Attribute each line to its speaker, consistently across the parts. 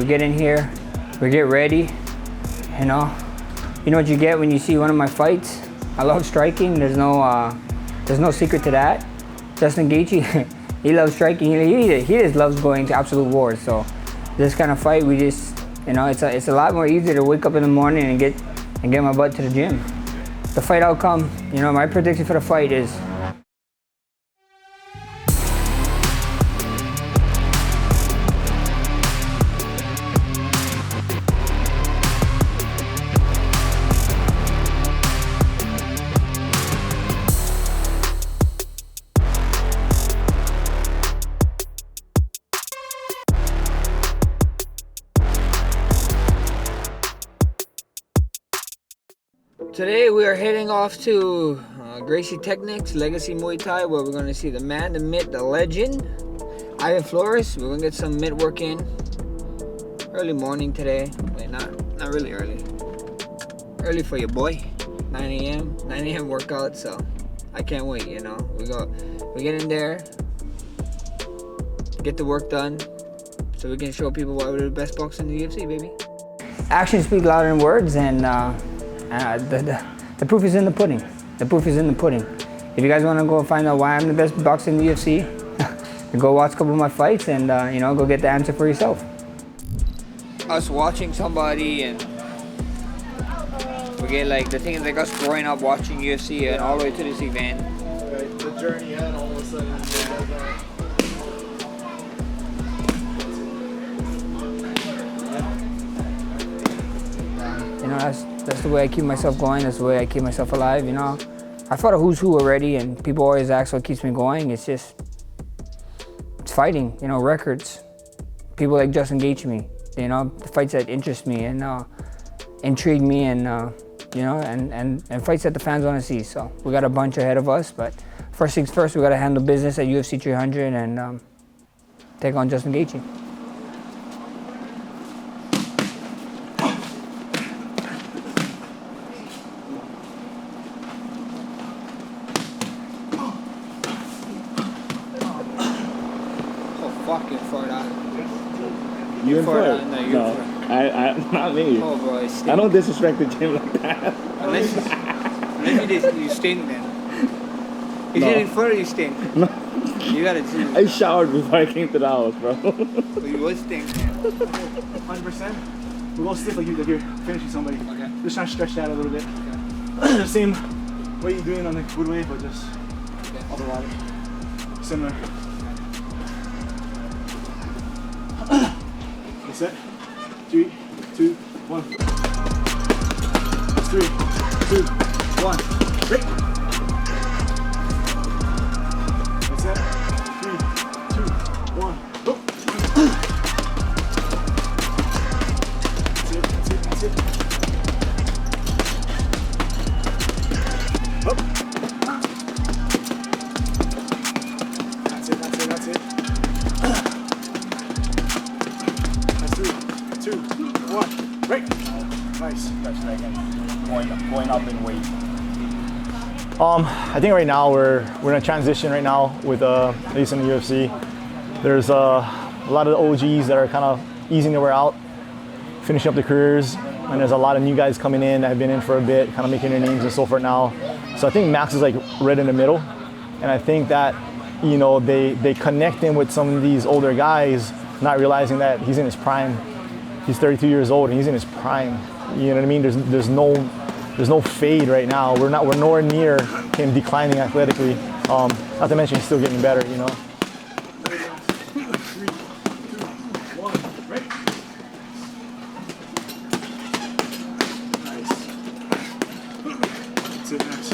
Speaker 1: We get in here, we get ready, you know. You know what you get when you see one of my fights? I love striking. There's no secret to that. Justin Gaethje, he loves striking. He just loves going to absolute war. So this kind of fight, we just, you know, it's a lot more easier to wake up in the morning and get my butt to the gym. The fight outcome, you know, my prediction for the fight is today we are heading off to Gracie Technics Legacy Muay Thai, where we're going to see the man, the myth, the legend, Ivan Flores. We're going to get some mitt work in early morning today. Wait, not really early. Early for your boy. 9 a.m. workout, so I can't wait, you know. We get in there, get the work done, so we can show people why we're the best boxer in the UFC, baby. Actions speak louder than words, and the proof is in the pudding. The proof is in the pudding. If you guys want to go find out why I'm the best boxer in the UFC, go watch a couple of my fights and you know, go get the answer for yourself. Us watching somebody, and we get like, the thing is like us growing up watching UFC and all the way to this event.
Speaker 2: Right, the journey and all of a sudden
Speaker 1: you know, that's the way I keep myself going. That's the way I keep myself alive, you know. I fought a who's who already, and people always ask what keeps me going. It's fighting, you know, records. People like Justin Gaethje, you know, the fights that interest me and intrigue me, and you know, and fights that the fans want to see. So we got a bunch ahead of us, but first things first, we got to handle business at UFC 300 and take on Justin Gaethje. Fucking for that.
Speaker 3: You in for it?
Speaker 1: No, you
Speaker 3: No, I not me.
Speaker 1: Oh, bro,
Speaker 3: I don't disrespect the gym like that.
Speaker 1: Unless you stink, then. If you're in for it, you stink.
Speaker 3: No.
Speaker 1: You gotta do.
Speaker 3: I showered before I came to the house, bro.
Speaker 1: But you would stink, man.
Speaker 2: 100%. We'll go stiff like you're finishing somebody.
Speaker 1: Okay.
Speaker 2: Just trying to stretch that a little bit.
Speaker 1: Okay.
Speaker 2: The same way you're doing on the wood weight, but just other water. Similar. That's it. 3, 2, 1. 3, 2, 1. Break. That's it. 3, 2, 1. Go. That's it. That's it. That's it. Up. That's it. That's it. That's it. 2, 1, break. Nice.
Speaker 3: Going up in weight.
Speaker 4: I think right now we're in a transition right now with at least in the UFC. There's a lot of the OGs that are kind of easing their way out, finishing up their careers, and there's a lot of new guys coming in that have been in for a bit, kind of making their names and so forth now. So I think Max is like right in the middle, and I think that, you know, they connect him with some of these older guys, not realizing that he's in his prime. He's 32 years old and he's in his prime. You know what I mean? There's no fade right now. We're nowhere near him declining athletically. Not to mention he's still getting better, you know.
Speaker 2: 3, 2, 1, break. Nice. That's it. Next.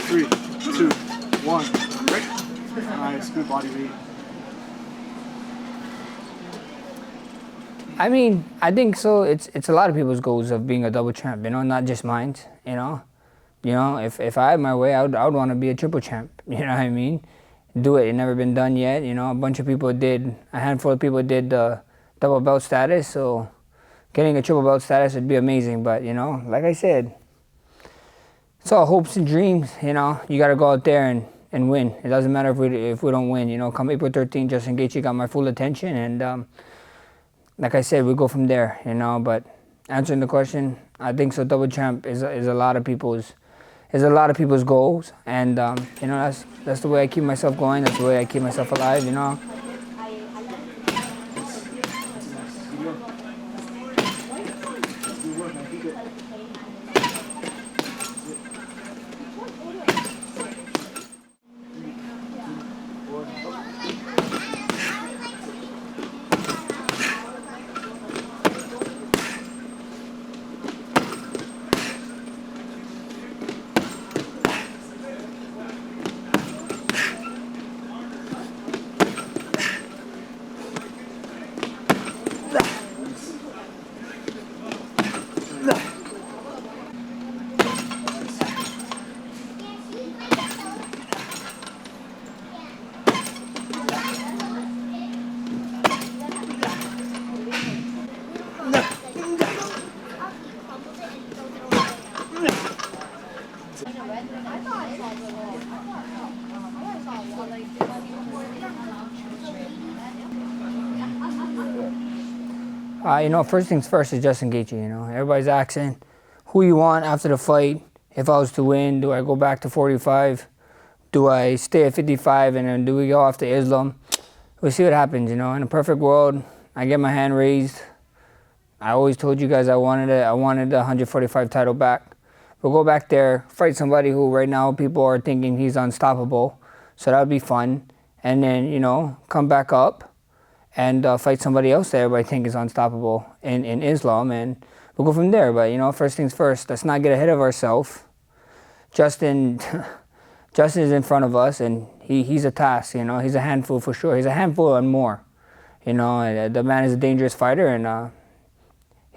Speaker 2: 3, 2, 1, break. Nice. Good body weight.
Speaker 1: I mean, I think so. It's a lot of people's goals of being a double champ, you know, not just mine, you know. You know, if I had my way, I would want to be a triple champ, you know what I mean? Do it. It never been done yet, you know. A handful of people did double belt status, so getting a triple belt status would be amazing. But, you know, like I said, it's all hopes and dreams, you know. You got to go out there and win. It doesn't matter if we don't win, you know. Come April 13th, Justin Gaethje got my full attention, and like I said, we go from there, you know. But answering the question, I think so. Double champ is a lot of people's goals, and you know, that's the way I keep myself going. That's the way I keep myself alive, you know. You know, first things first is Justin Gaethje. You know, everybody's asking who you want after the fight. If I was to win, do I go back to 45? Do I stay at 55 and then do we go off to Islam? We'll see what happens. You know, in a perfect world, I get my hand raised. I always told you guys I wanted it. I wanted the 145 title back. We'll go back there, fight somebody who right now people are thinking he's unstoppable. So that would be fun. And then, you know, come back up and fight somebody else that everybody thinks is unstoppable in Islam, and we'll go from there. But, you know, first things first, let's not get ahead of ourselves. Justin is in front of us, and he's a task, you know. He's a handful for sure. He's a handful and more. You know, the man is a dangerous fighter, and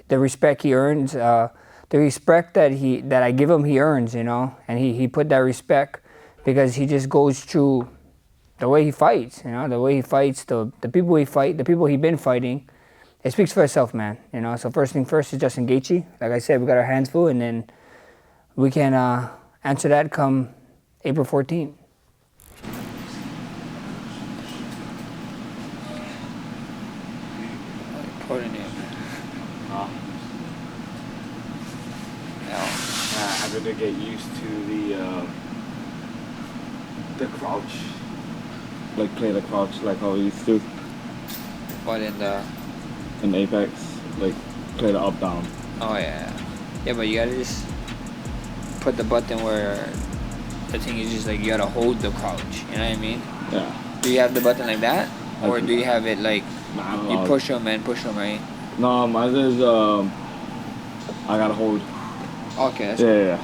Speaker 1: the respect he earns, the respect that I give him, he earns, you know. And he put that respect because he just goes through the way he fights, you know, the way he fights, the people he fight, the people he's been fighting, it speaks for itself, man, you know. So first thing first is Justin Gaethje. Like I said, we got our hands full, and then we can answer that come April 14th.
Speaker 5: Important name.
Speaker 3: I'm gonna get used to the crouch. Like play the crouch like how we used to
Speaker 5: What
Speaker 3: in Apex, like play the up down.
Speaker 5: Oh yeah. Yeah, but you gotta just put the button where the thing is just like you gotta hold the crouch. You know what I mean?
Speaker 3: Yeah.
Speaker 5: Do you have the button like that, or do you have it like you push them and push them, right?
Speaker 3: No, mine is I gotta hold.
Speaker 5: Okay. That's
Speaker 3: Yeah.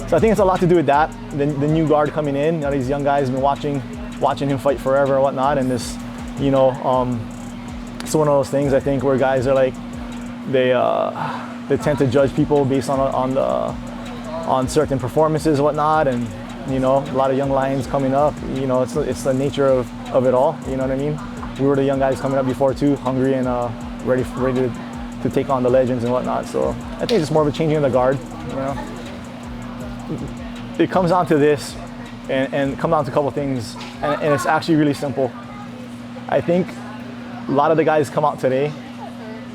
Speaker 4: So I think it's a lot to do with that. The new guard coming in, you know, these young guys have been watching him fight forever and whatnot, and this, you know, it's one of those things I think where guys are like, they tend to judge people based on certain performances and whatnot, and you know, a lot of young lions coming up. You know, it's the nature of it all. You know what I mean? We were the young guys coming up before too, hungry and ready to take on the legends and whatnot. So I think it's more of a changing of the guard. You know. It comes down to this, and come down to a couple things, and it's actually really simple. I think a lot of the guys come out today,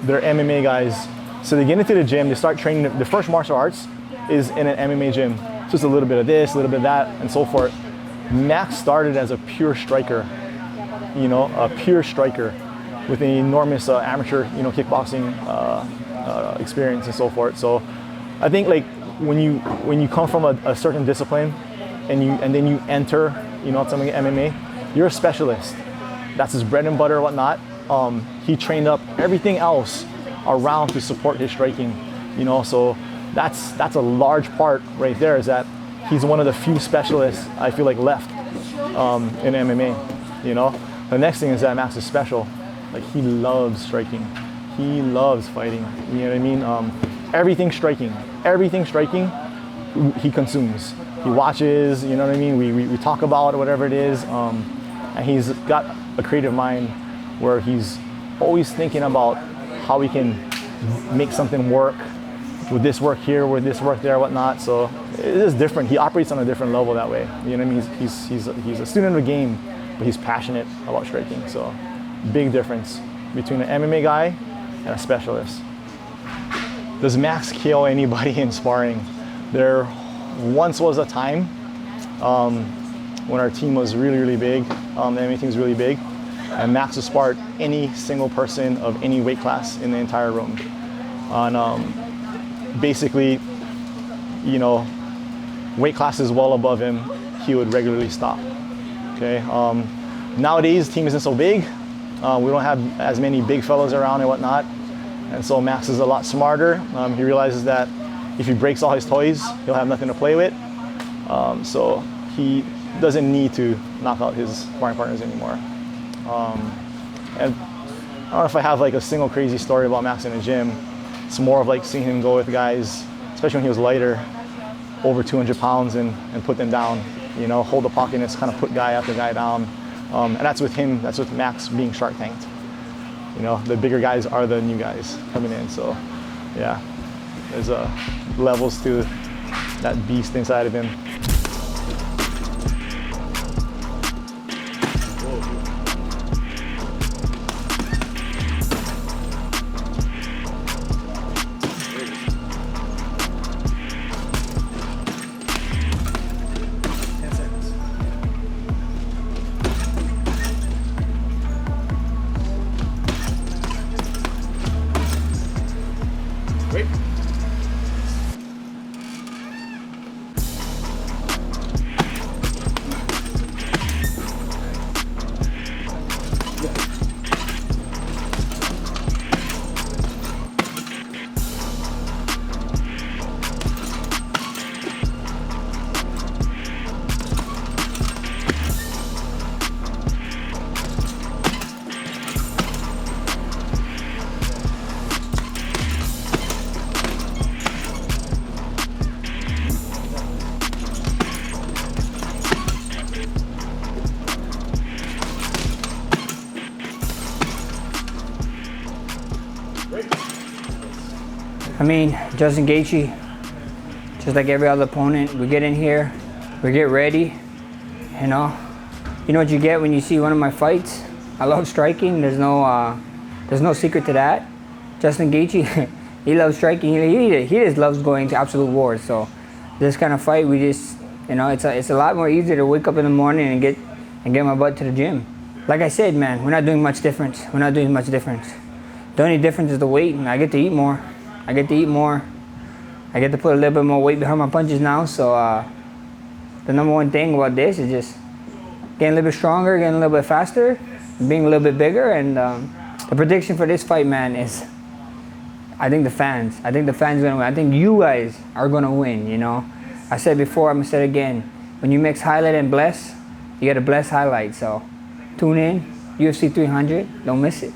Speaker 4: they're MMA guys. So they get into the gym, they start training. The first martial arts is in an MMA gym. So it's a little bit of this, a little bit of that, and so forth. Max started as a pure striker, you know, a pure striker. with an enormous amateur, kickboxing experience and so forth. So I think like when you come from a certain discipline and then you enter, something like MMA, you're a specialist. That's his bread and butter, whatnot. He trained up everything else around to support his striking, so that's a large part right there, is that he's one of the few specialists I feel like left in MMA. The next thing is that Max is special. Like, he loves striking, he loves fighting, you know what I mean? Everything striking he consumes, he watches, you know what I mean? We talk about whatever it is, and he's got a creative mind where he's always thinking about how we can make something work. Would this work here? Would this work there? Whatnot. So it is different. He operates on a different level that way. You know what I mean? He's a student of the game, but he's passionate about striking. So big difference between an MMA guy and a specialist. Does Max kill anybody in sparring? There once was a time when our team was really, really big. The MMA team was really big, and Max would spar any single person of any weight class in the entire room. Basically, weight classes well above him, he would regularly stop. Okay. Nowadays, the team isn't so big. We don't have as many big fellows around and whatnot, and so Max is a lot smarter. He realizes that if he breaks all his toys, he'll have nothing to play with. So he doesn't need to knock out his sparring partners anymore. And I don't know if I have like a single crazy story about Max in the gym. It's more of like seeing him go with guys, especially when he was lighter, over 200 pounds, and put them down. Hold the pocket and just kind of put guy after guy down. And that's with him. That's with Max being Shark Tanked. The bigger guys are the new guys coming in. So, yeah, there's levels to that beast inside of him.
Speaker 2: Great.
Speaker 1: I mean, Justin Gaethje, just like every other opponent, we get in here, we get ready, you know what you get when you see one of my fights. I love striking. There's no secret to that. Justin Gaethje, he loves striking. He just loves going to absolute war. So this kind of fight, we just, it's a lot more easier to wake up in the morning and get my butt to the gym. Like I said, man, we're not doing much difference. We're not doing much difference. The only difference is the weight, and I get to eat more. I get to put a little bit more weight behind my punches now. So the number one thing about this is just getting a little bit stronger, getting a little bit faster, being a little bit bigger. And the prediction for this fight, man, is I think the fans are gonna win. I think you guys are gonna win. I said before, I'm gonna say it again. When you mix highlight and bless, you gotta bless highlight. So tune in, UFC 300. Don't miss it.